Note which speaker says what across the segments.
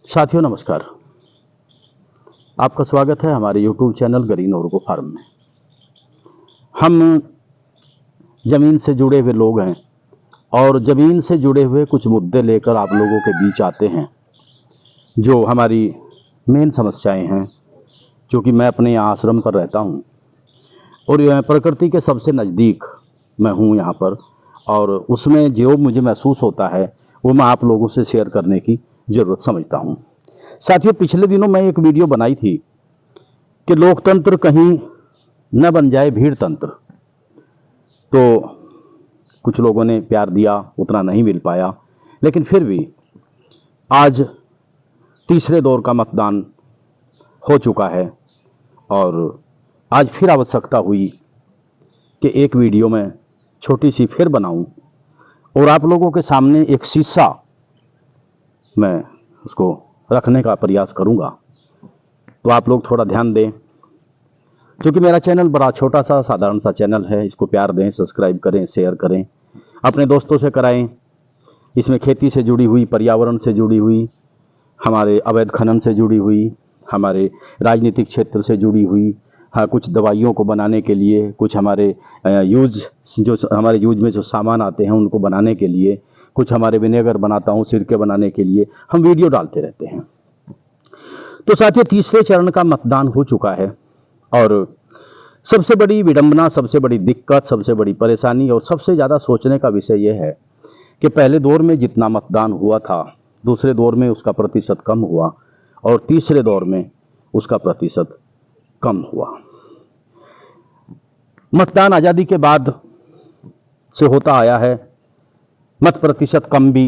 Speaker 1: साथियों नमस्कार। आपका स्वागत है हमारे YouTube चैनल ग्रीन ऑर्गो फार्म में। हम ज़मीन से जुड़े हुए लोग हैं और ज़मीन से जुड़े हुए कुछ मुद्दे लेकर आप लोगों के बीच आते हैं, जो हमारी मेन समस्याएं हैं। क्योंकि मैं अपने यहाँ आश्रम पर रहता हूँ और यह प्रकृति के सबसे नज़दीक मैं हूँ यहाँ पर, और उसमें जो मुझे महसूस होता है वो मैं आप लोगों से शेयर करने की ज़रूरत समझता हूँ। साथियों, पिछले दिनों मैं एक वीडियो बनाई थी कि लोकतंत्र कहीं न बन जाए भीड़ तंत्र। तो कुछ लोगों ने प्यार दिया, उतना नहीं मिल पाया, लेकिन फिर भी आज तीसरे दौर का मतदान हो चुका है और आज फिर आवश्यकता हुई कि एक वीडियो में छोटी सी फिर बनाऊं और आप लोगों के सामने एक शीशा मैं उसको रखने का प्रयास करूंगा। तो आप लोग थोड़ा ध्यान दें, क्योंकि मेरा चैनल बड़ा छोटा सा साधारण सा चैनल है। इसको प्यार दें, सब्सक्राइब करें, शेयर करें, अपने दोस्तों से कराएं। इसमें खेती से जुड़ी हुई, पर्यावरण से जुड़ी हुई, हमारे अवैध खनन से जुड़ी हुई, हमारे राजनीतिक क्षेत्र से जुड़ी हुई, हाँ, कुछ दवाइयों को बनाने के लिए, कुछ हमारे हमारे यूज में जो सामान आते हैं उनको बनाने के लिए, कुछ हमारे विनेगर बनाता हूँ सिरके बनाने के लिए, हम वीडियो डालते रहते हैं। तो साथियों, तीसरे चरण का मतदान हो चुका है और सबसे बड़ी विडंबना, सबसे बड़ी दिक्कत, सबसे बड़ी परेशानी और सबसे ज़्यादा सोचने का विषय यह है कि पहले दौर में जितना मतदान हुआ था, दूसरे दौर में उसका प्रतिशत कम हुआ और तीसरे दौर में उसका प्रतिशत कम हुआ। मतदान आज़ादी के बाद से होता आया है। मत प्रतिशत कम भी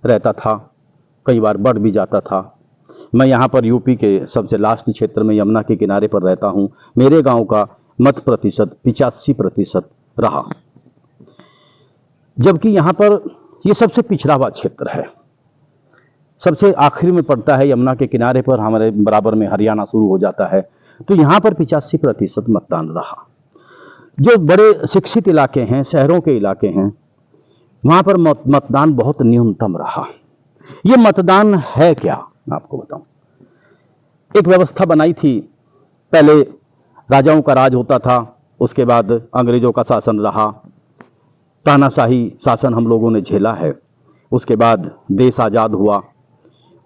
Speaker 1: रहता था, कई बार बढ़ भी जाता था। मैं यहाँ पर यूपी के सबसे लास्ट क्षेत्र में यमुना के किनारे पर रहता हूँ। मेरे गांव का मत प्रतिशत 85% रहा, जबकि यहाँ पर ये सबसे पिछड़ा हुआ क्षेत्र है, सबसे आखिरी में पड़ता है। यमुना के किनारे पर हमारे बराबर में हरियाणा शुरू हो जाता है। तो यहाँ पर 85% मतदान रहा। जो बड़े शिक्षित इलाके हैं, शहरों के इलाके हैं, वहाँ पर मतदान बहुत न्यूनतम रहा। ये मतदान है क्या, मैं आपको बताऊं। एक व्यवस्था बनाई थी। पहले राजाओं का राज होता था, उसके बाद अंग्रेजों का शासन रहा, तानाशाही शासन हम लोगों ने झेला है। उसके बाद देश आज़ाद हुआ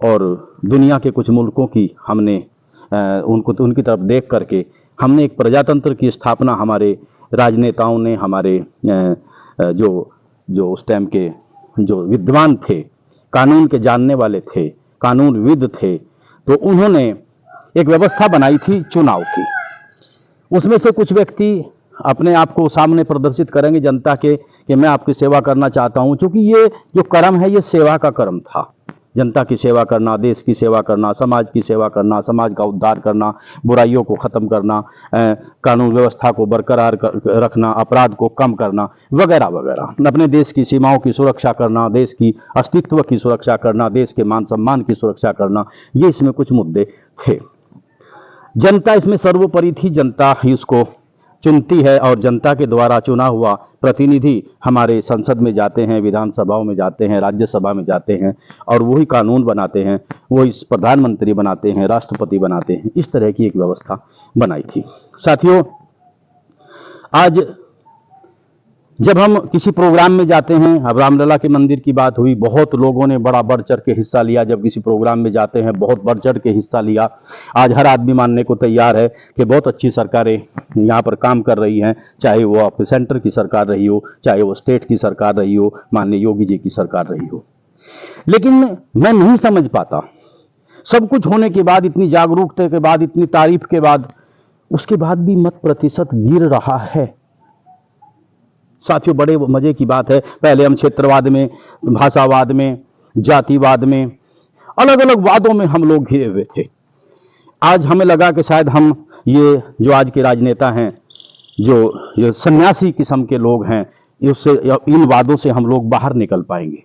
Speaker 1: और दुनिया के कुछ मुल्कों की हमने उनकी तरफ देख करके हमने एक प्रजातंत्र की स्थापना हमारे राजनेताओं ने, हमारे जो उस टाइम के जो विद्वान थे, कानून के जानने वाले थे, कानूनविद थे, तो उन्होंने एक व्यवस्था बनाई थी चुनाव की। उसमें से कुछ व्यक्ति अपने आप को सामने प्रदर्शित करेंगे जनता के कि मैं आपकी सेवा करना चाहता हूं। क्योंकि ये जो कर्म है ये सेवा का कर्म था। जनता की सेवा करना, देश की सेवा करना, समाज की सेवा करना, समाज का उद्धार करना, बुराइयों को ख़त्म करना, कानून व्यवस्था को बरकरार रखना, अपराध को कम करना, वगैरह वगैरह, अपने देश की सीमाओं की सुरक्षा करना, देश की अस्तित्व की सुरक्षा करना, देश के मान सम्मान की सुरक्षा करना, ये इसमें कुछ मुद्दे थे। जनता इसमें सर्वोपरि थी। जनता ही उसको चुनती है और जनता के द्वारा चुना हुआ प्रतिनिधि हमारे संसद में जाते हैं, विधानसभाओं में जाते हैं, राज्यसभा में जाते हैं और वही कानून बनाते हैं, वही प्रधानमंत्री बनाते हैं, राष्ट्रपति बनाते हैं। इस तरह की एक व्यवस्था बनाई थी। साथियों, आज जब हम किसी प्रोग्राम में जाते हैं, अब रामलला के मंदिर की बात हुई, बहुत लोगों ने बड़ा बढ़ चढ़ के हिस्सा लिया। जब किसी प्रोग्राम में जाते हैं बहुत बढ़ चढ़ के हिस्सा लिया। आज हर आदमी मानने को तैयार है कि बहुत अच्छी सरकारें यहाँ पर काम कर रही हैं, चाहे वो आप सेंटर की सरकार रही हो, चाहे वो स्टेट की सरकार रही हो, माननीय योगी जी की सरकार रही हो। लेकिन मैं नहीं समझ पाता, सब कुछ होने के बाद, इतनी जागरूकता के बाद, इतनी तारीफ के बाद, उसके बाद भी मत प्रतिशत गिर रहा है। साथियों, बड़े मजे की बात है, पहले हम क्षेत्रवाद में, भाषावाद में, जातिवाद में, अलग अलग वादों में हम लोग घिरे हुए थे। आज हमें लगा कि शायद हम ये जो आज के राजनेता हैं, जो सन्यासी किस्म के लोग हैं, इससे, इन वादों से हम लोग बाहर निकल पाएंगे।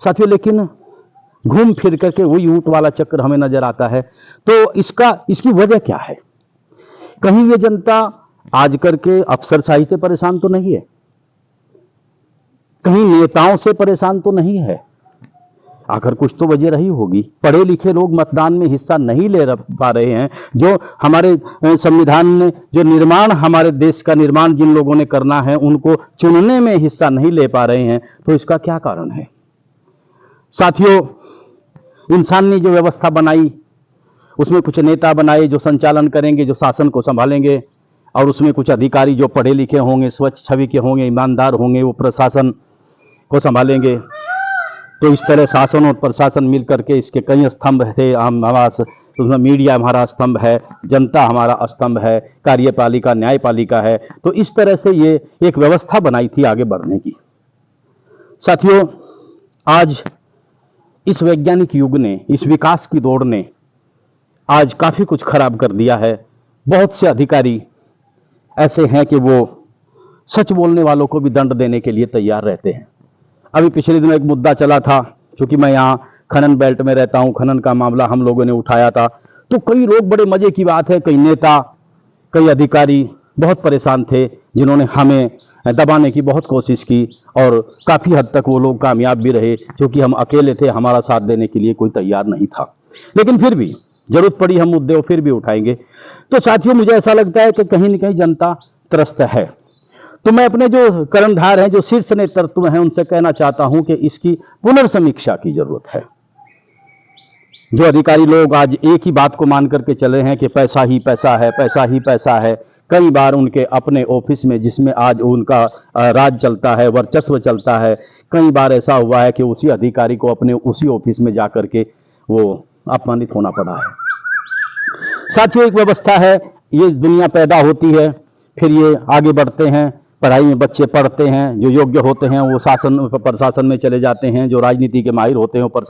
Speaker 1: साथियों, लेकिन घूम फिर करके वही ऊंट वाला चक्र हमें नजर आता है। तो इसकी वजह क्या है? कहीं ये जनता आज करके अफसरशाही से परेशान तो नहीं है, कहीं नेताओं से परेशान तो नहीं है, आखिर कुछ तो वजह रही होगी। पढ़े लिखे लोग मतदान में हिस्सा नहीं ले पा रहे हैं। जो हमारे संविधान में जो निर्माण, हमारे देश का निर्माण जिन लोगों ने करना है, उनको चुनने में हिस्सा नहीं ले पा रहे हैं, तो इसका क्या कारण है? साथियों, इंसान ने जो व्यवस्था बनाई, उसमें कुछ नेता बनाए जो संचालन करेंगे, जो शासन को संभालेंगे, और उसमें कुछ अधिकारी जो पढ़े लिखे होंगे, स्वच्छ छवि के होंगे, ईमानदार होंगे, वो प्रशासन को संभालेंगे। तो इस तरह शासन और प्रशासन मिलकर के इसके कई स्तंभ थे। हमारा उसमें मीडिया हमारा स्तंभ है, जनता हमारा स्तंभ है, कार्यपालिका न्यायपालिका है। तो इस तरह से ये एक व्यवस्था बनाई थी आगे बढ़ने की। साथियों, आज इस वैज्ञानिक युग ने, इस विकास की दौड़ ने आज काफी कुछ खराब कर दिया है। बहुत से अधिकारी ऐसे हैं कि वो सच बोलने वालों को भी दंड देने के लिए तैयार रहते हैं। अभी पिछले दिनों एक मुद्दा चला था, क्योंकि मैं यहाँ खनन बेल्ट में रहता हूँ, खनन का मामला हम लोगों ने उठाया था। तो कई लोग, बड़े मजे की बात है, कई नेता, कई अधिकारी बहुत परेशान थे, जिन्होंने हमें दबाने की बहुत कोशिश की, और काफी हद तक वो लोग कामयाब भी रहे, क्योंकि हम अकेले थे, हमारा साथ देने के लिए कोई तैयार नहीं था। लेकिन फिर भी जरूरत पड़ी हम मुद्दे फिर भी उठाएंगे। तो साथियों, मुझे ऐसा लगता है कि कहीं न कहीं जनता त्रस्त है। तो मैं अपने जो कर्णधार हैं, जो शीर्ष नेतृत्व हैं, उनसे कहना चाहता हूं कि इसकी पुनर्समीक्षा की जरूरत है। जो अधिकारी लोग आज एक ही बात को मान करके चले हैं कि पैसा ही पैसा है, पैसा ही पैसा है, कई बार उनके अपने ऑफिस में, जिसमें आज उनका राज चलता है, वर्चस्व चलता है, कई बार ऐसा हुआ है कि उसी अधिकारी को अपने उसी ऑफिस में जाकर के वो अपमानित होना पड़ा है। साथियों, एक व्यवस्था है, ये दुनिया पैदा होती है, फिर ये आगे बढ़ते हैं, पढ़ाई में बच्चे पढ़ते हैं, जो योग्य होते हैं वो प्रशासन में चले जाते हैं, जो राजनीति के माहिर होते हैं वो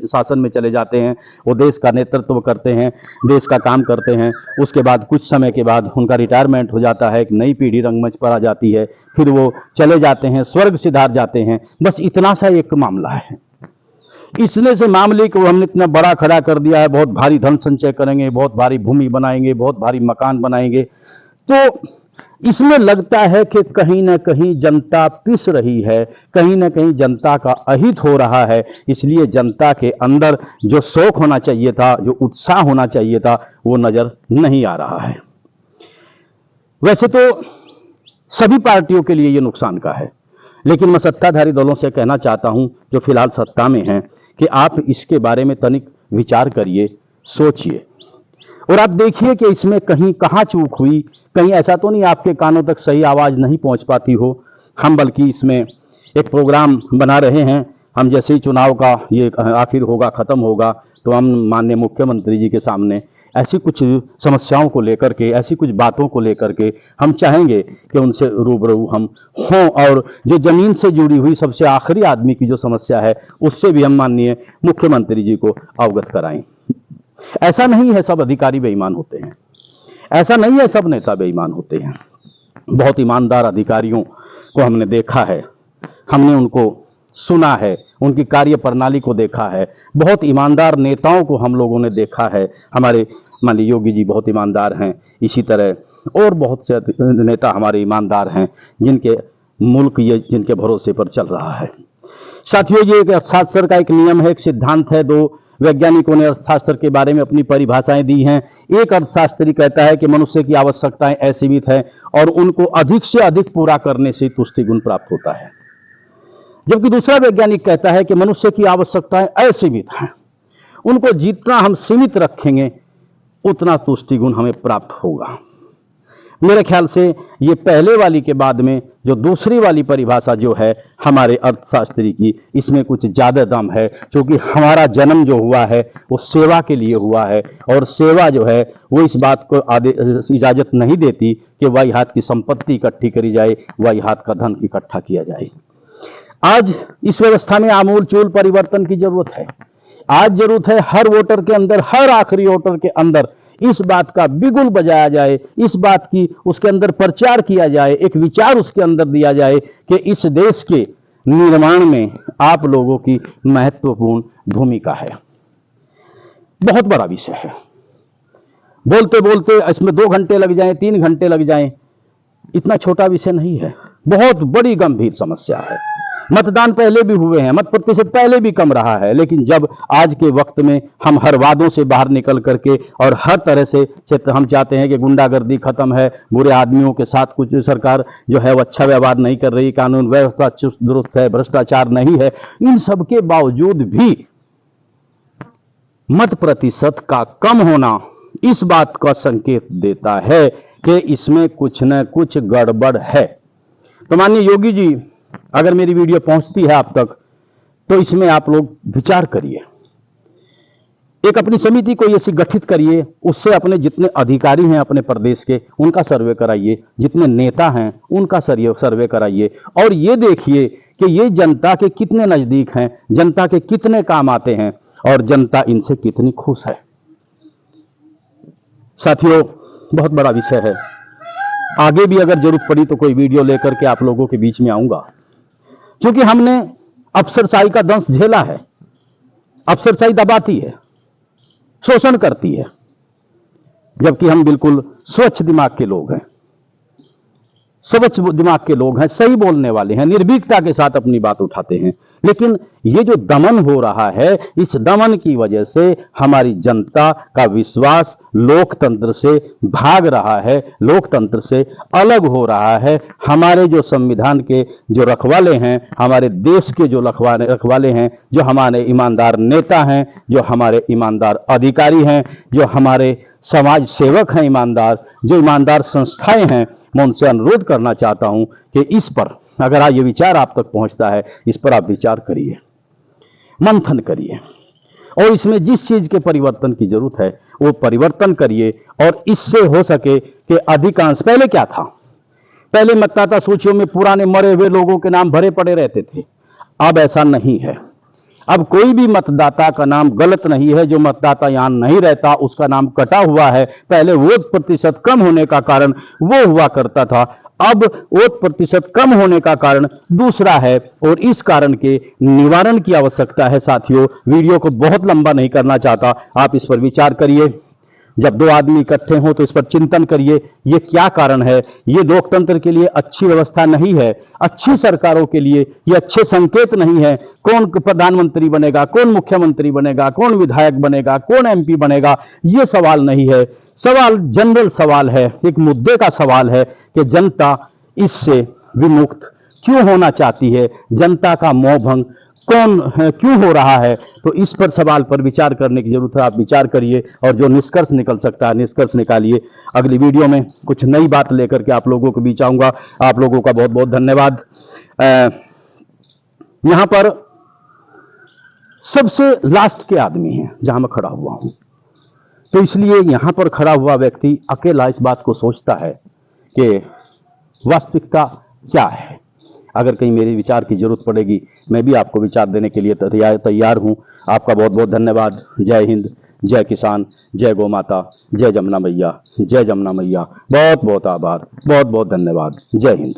Speaker 1: शासन में चले जाते हैं, वो देश का नेतृत्व करते हैं, देश का काम करते हैं। उसके बाद कुछ समय के बाद उनका रिटायरमेंट हो जाता है, एक नई पीढ़ी रंगमंच पर आ जाती है, फिर वो चले जाते हैं, स्वर्ग सिधार जाते हैं। बस इतना सा एक मामला है। इसने से मामले को हमने इतना बड़ा खड़ा कर दिया है, बहुत भारी धन संचय करेंगे, बहुत भारी भूमि बनाएंगे, बहुत भारी मकान बनाएंगे। तो इसमें लगता है कि कहीं ना कहीं जनता पिस रही है, कहीं ना कहीं जनता का अहित हो रहा है। इसलिए जनता के अंदर जो शौक होना चाहिए था, जो उत्साह होना चाहिए था, वो नजर नहीं आ रहा है। वैसे तो सभी पार्टियों के लिए ये नुकसान का है, लेकिन मैं सत्ताधारी दलों से कहना चाहता हूं, जो फिलहाल सत्ता में हैं, कि आप इसके बारे में तनिक विचार करिए, सोचिए, और आप देखिए कि इसमें कहीं कहाँ चूक हुई। कहीं ऐसा तो नहीं आपके कानों तक सही आवाज नहीं पहुंच पाती हो। हम बल्कि इसमें एक प्रोग्राम बना रहे हैं। हम जैसे ही चुनाव का ये आखिर होगा, खत्म होगा, तो हम माननीय मुख्यमंत्री जी के सामने ऐसी कुछ समस्याओं को लेकर के, ऐसी कुछ बातों को लेकर के हम चाहेंगे कि उनसे रूबरू हम हों, और जो जमीन से जुड़ी हुई सबसे आखिरी आदमी की जो समस्या है, उससे भी हम माननीय मुख्यमंत्री जी को अवगत कराएं। ऐसा नहीं है सब अधिकारी बेईमान होते हैं, ऐसा नहीं है सब नेता बेईमान होते हैं। बहुत ईमानदार अधिकारियों को हमने देखा है, हमने उनको सुना है, उनकी कार्य प्रणाली को देखा है। बहुत ईमानदार नेताओं को हम लोगों ने देखा है। हमारे माननीय योगी जी बहुत ईमानदार हैं, इसी तरह और बहुत से नेता हमारे ईमानदार हैं, जिनके मुल्क ये जिनके भरोसे पर चल रहा है। साथियों, ये एक अर्थशास्त्र का एक नियम है, एक सिद्धांत है। दो वैज्ञानिकों ने अर्थशास्त्र के बारे में अपनी परिभाषाएं दी हैं। एक अर्थशास्त्री कहता है कि मनुष्य की आवश्यकताएं असीमित हैं और उनको अधिक से अधिक पूरा करने से तुष्टिगुण प्राप्त होता है, जबकि दूसरा वैज्ञानिक कहता है कि मनुष्य की आवश्यकताएं असीमित हैं, उनको जितना हम सीमित रखेंगे उतना तुष्टिगुण हमें प्राप्त होगा। मेरे ख्याल से ये पहले वाली के बाद में जो दूसरी वाली परिभाषा जो है हमारे अर्थशास्त्री की, इसमें कुछ ज्यादा दम है, क्योंकि हमारा जन्म जो हुआ है वो सेवा के लिए हुआ है, और सेवा जो है वो इस बात को इजाजत नहीं देती कि वाई हाथ की संपत्ति इकट्ठी करी जाए, वाई हाथ का धन इकट्ठा किया जाए। आज इस व्यवस्था में आमूलचूल परिवर्तन की जरूरत है। आज जरूरत है हर वोटर के अंदर, हर आखिरी वोटर के अंदर इस बात का बिगुल बजाया जाए, इस बात की उसके अंदर प्रचार किया जाए, एक विचार उसके अंदर दिया जाए कि इस देश के निर्माण में आप लोगों की महत्वपूर्ण भूमिका है। बहुत बड़ा विषय है, बोलते बोलते इसमें 2 घंटे लग जाएं, 3 घंटे लग जाएं, इतना छोटा विषय नहीं है, बहुत बड़ी गंभीर समस्या है। मतदान पहले भी हुए हैं, मत प्रतिशत पहले भी कम रहा है, लेकिन जब आज के वक्त में हम हर वादों से बाहर निकल करके और हर तरह से हम चाहते हैं कि गुंडागर्दी खत्म है, बुरे आदमियों के साथ कुछ सरकार जो है वो अच्छा व्यवहार नहीं कर रही, कानून व्यवस्था चुस्त दुरुस्त है, भ्रष्टाचार नहीं है, इन सब के बावजूद भी मत प्रतिशत का कम होना इस बात का संकेत देता है कि इसमें कुछ न कुछ गड़बड़ है। तो माननीय योगी जी, अगर मेरी वीडियो पहुंचती है आप तक तो इसमें आप लोग विचार करिए, एक अपनी समिति को ऐसी गठित करिए, उससे अपने जितने अधिकारी हैं अपने प्रदेश के उनका सर्वे कराइए, जितने नेता हैं उनका सर्वे कराइए और ये देखिए कि ये जनता के कितने नजदीक हैं, जनता के कितने काम आते हैं और जनता इनसे कितनी खुश है। साथियों, बहुत बड़ा विषय है, आगे भी अगर जरूरत पड़ी तो कोई वीडियो लेकर के आप लोगों के बीच में आऊंगा, क्योंकि हमने अफसरशाही का दंश झेला है। अफसरशाही दबाती है, शोषण करती है, जबकि हम बिल्कुल स्वच्छ दिमाग के लोग हैं, स्वच्छ दिमाग के लोग हैं, सही बोलने वाले हैं, निर्भीकता के साथ अपनी बात उठाते हैं। लेकिन ये जो दमन हो रहा है, इस दमन की वजह से हमारी जनता का विश्वास लोकतंत्र से भाग रहा है, लोकतंत्र से अलग हो रहा है। हमारे जो संविधान के जो रखवाले हैं, हमारे देश के जो रखवाले हैं, जो हमारे ईमानदार नेता हैं, जो हमारे ईमानदार अधिकारी हैं, जो हमारे समाज सेवक हैं ईमानदार, जो ईमानदार संस्थाएं हैं, मैं उनसे अनुरोध करना चाहता हूं कि इस पर अगर ये विचार आप तक पहुंचता है, इस पर आप विचार करिए, मंथन करिए और इसमें जिस चीज के परिवर्तन की जरूरत है वो परिवर्तन करिए। और इससे हो सके कि अधिकांश, पहले क्या था, पहले मतदाता सूचियों में पुराने मरे हुए लोगों के नाम भरे पड़े रहते थे, अब ऐसा नहीं है। अब कोई भी मतदाता का नाम गलत नहीं है, जो मतदाता यहां नहीं रहता उसका नाम कटा हुआ है। पहले वोट प्रतिशत कम होने का कारण वो हुआ करता था, अब वोट प्रतिशत कम होने का कारण दूसरा है और इस कारण के निवारण की आवश्यकता है। साथियों, वीडियो को बहुत लंबा नहीं करना चाहता, आप इस पर विचार करिए। जब दो आदमी इकट्ठे हों तो इस पर चिंतन करिए, ये क्या कारण है, ये लोकतंत्र के लिए अच्छी व्यवस्था नहीं है, अच्छी सरकारों के लिए ये अच्छे संकेत नहीं है। कौन प्रधानमंत्री बनेगा, कौन मुख्यमंत्री बनेगा, कौन विधायक बनेगा, कौन एमपी बनेगा, ये सवाल नहीं है। सवाल जनरल सवाल है, एक मुद्दे का सवाल है कि जनता इससे विमुक्त क्यों होना चाहती है, जनता का मोह भंग क्यों हो रहा है। तो इस पर सवाल पर विचार करने की जरूरत है। आप विचार करिए और जो निष्कर्ष निकल सकता है निष्कर्ष निकालिए। अगली वीडियो में कुछ नई बात लेकर के आप लोगों के बीच आऊंगा। आप लोगों का बहुत बहुत धन्यवाद। यहां पर सबसे लास्ट के आदमी हैं जहां मैं खड़ा हुआ हूं, तो इसलिए यहां पर खड़ा हुआ व्यक्ति अकेला इस बात को सोचता है कि वास्तविकता क्या है। अगर कहीं मेरे विचार की जरूरत पड़ेगी, मैं भी आपको विचार देने के लिए तैयार हूं। आपका बहुत बहुत धन्यवाद। जय हिंद, जय किसान, जय गौ माता, जय जमुना मैया, जय जमुना मैया। बहुत बहुत आभार, बहुत बहुत धन्यवाद। जय हिंद।